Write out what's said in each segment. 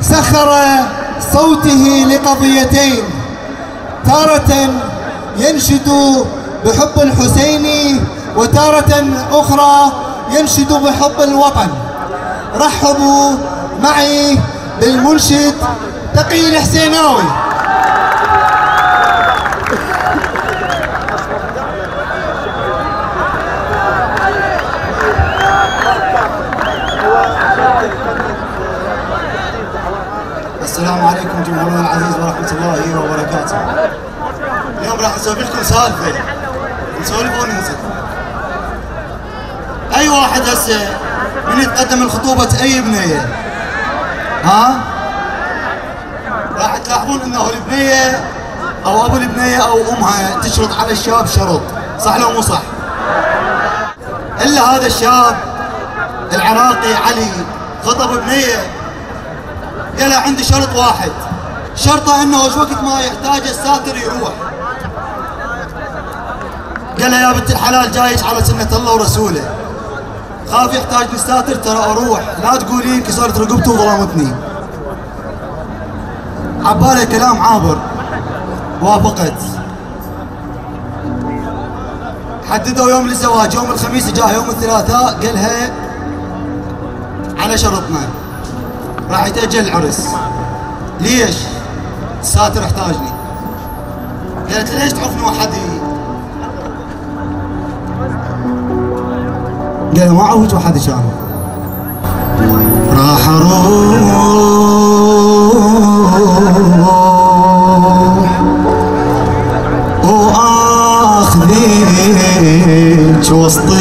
سخر صوته لقضيتين، تارة ينشد بحب الحسين وتارة أخرى ينشد بحب الوطن. رحبوا معي بالمنشد تقي الحسيناوي. السلام عليكم جمهورنا العزيز ورحمة الله وبركاته. اليوم راح نسولف لكم سالفة، نسولف وننزل. أي واحد هسه من يتقدم لخطوبة أي بنية، راح تلاحظون أنه البنية أو أبو البنية أو أمها تشرط على الشاب شرط، صح لو مو صح؟ إلا هذا الشاب العراقي علي خطب بنية، قال عندي شرط واحد، شرطه انه وقت ما يحتاج الساتر يروح. قال يا بنت الحلال جايك على سنة الله ورسوله، خاف يحتاج الساتر ترى اروح، لا تقولين كسرت رقبته وظلمتني. عباله كلام عابر، وافقت. حددوا يوم للزواج، يوم الخميس جاء يوم الثلاثاء قالها على شرطنا، راح يتأجل العرس. ليش؟ الساتر احتاجني. قالت ليش تعرفني وحدي؟ قال ما عوج وحدي كان. راح اروح واخذيك وسط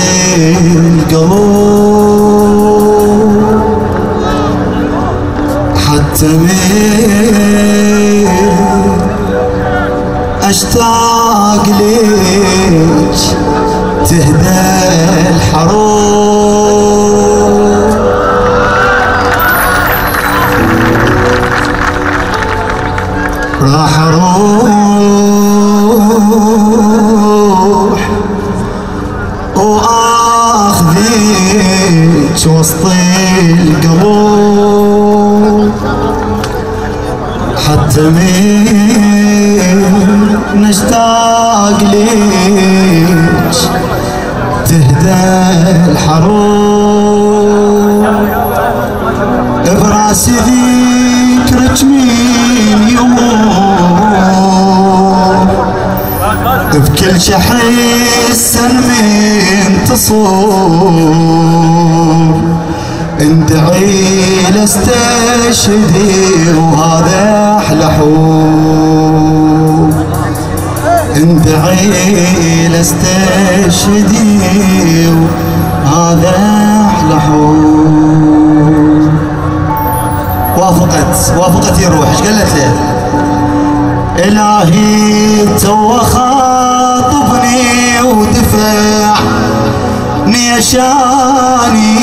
القلوب، حتى من اشتاق ليك تهدى الحروب. راح اروح واخذيك وسط القلوب، حتى من نشتاق ليك تهدى الحروب. براسي ذكرك من يوم، بكل شحر السن من تصوم، اندعي لاستشهدي وهذا احلى حب، اندعي لاستشهدي وهذا احلى حب. وافقت يروح. ايش قالت له؟ الهي تو خاطبني ودفع نيشاني،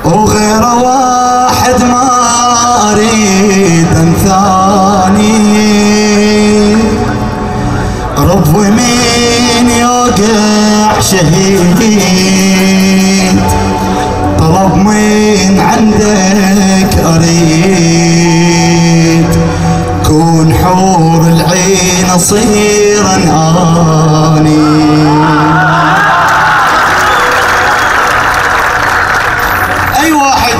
وغير واحد ما اريد انثاني. رب ومين يوقع شهيد، طلب من عندك اريد، كون حور العين صيرا اني. اي واحد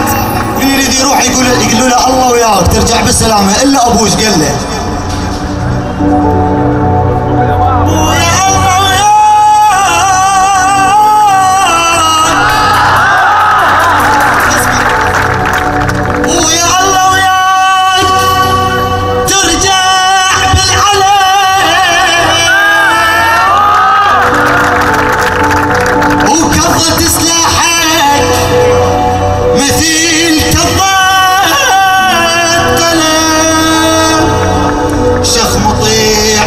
من يريد يروح يقولوا له الله وياك ترجع بالسلامه، الا ابوش قال له شخ مطيع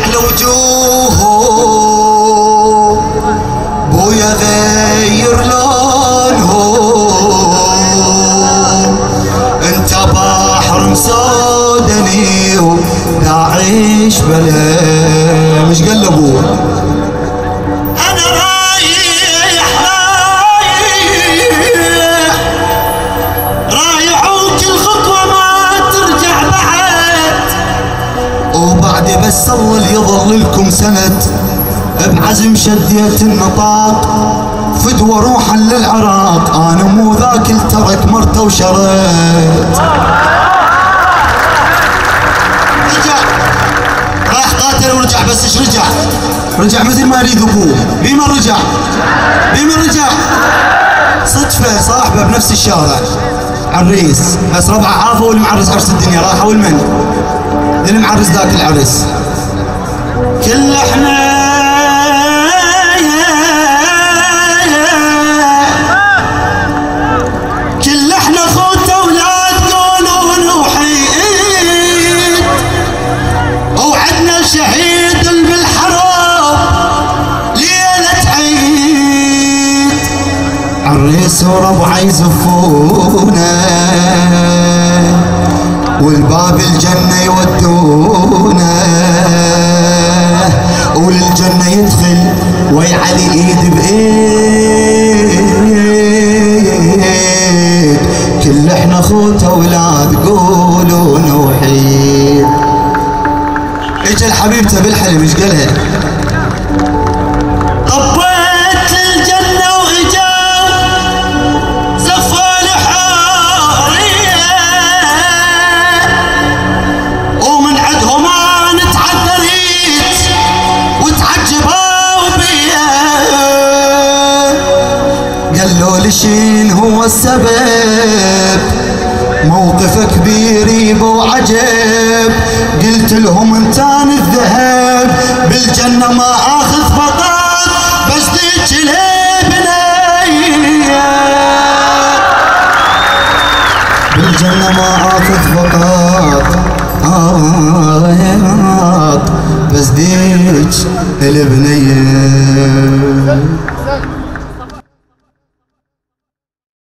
بالعزم شديت النطاق فدوى روحا للعراق انا مو ذاك اللي ترك مرته وشرد. رجع راح قاتل ورجع بس ايش رجع؟ رجع مثل ما يريد ابوه. بمن رجع؟ بمن رجع؟ صدفه صاحبه بنفس الشارع عريس بس ربعه عرفوا اللي معرس عرس الدنيا راحوا المن اللي معرس ذاك العرس. كل احنا خوت اولاد قولون وحيد وعدنا الشهيد اللي بالحرب ليلة عيد عريس وربع يزفونا والباب الجنة يودونا وللجنة يدخل ويعلي ايد بايد كل احنا خوت اولاد قولون وحيد. اجى الحبيبته بالحلم ايش قالها؟ طبيت للجنة واجا زفان حارية ومن عندهم انا تعذريت وتعجبوا بيا قالوا لي شين هو السبب موقف كبير يبا وعجب قلت لهم انتان الذهب بالجنة ما اخذ فقط بس ديك البنية بالجنة ما اخذ فقط بس ديك البنية